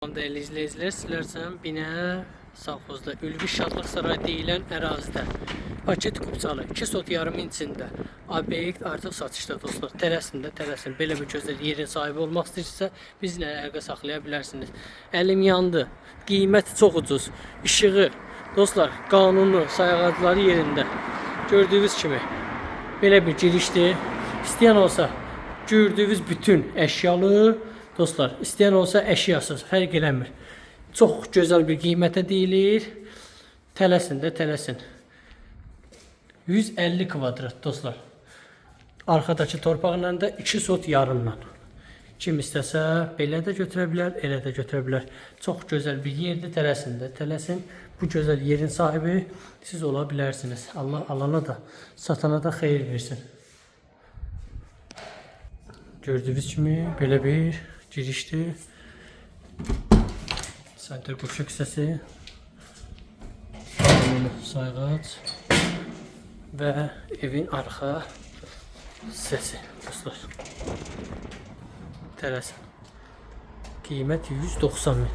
Değerli izleyiciler, sizlerden Binə Savxozda Ülvi Şadlıq Sarayı deyilən ərazidə paket kupçalı 2 sot yarım incində obyekt artıq satışda dostlar. Tələsin. Belə bir gözəl yerin sahibi olmaq istəyirsə bizlə əlaqə saxlaya bilərsiniz. Əlim yandı. Qiyməti çox ucuz. İşığı dostlar qanunu sayğacları yerində. Gördüyünüz kimi belə bir girişdir. İstəyən olsa gördüyünüz bütün əşyalı dostlar, istəyən olsa əşyasız, fərq eləmir. Çox gözəl bir qiymətə deyilir. Tələsin. 150 kvadrat dostlar. Arxadakı torpaqla da 2 sot yarımla. Kim istəsə belə də götürə bilər, elə də götürə bilər. Çox gözəl bir yerdir, tələsin. Bu gözəl yerin sahibi siz ola bilərsiniz. Allah alana da, satana da xeyir versin. Gördüyünüz kimi belə bir girişdir. Center quşu hissəsi, sayğac və evin arxa hissəsi dostlar. Tələsin. Qiymət 190 min.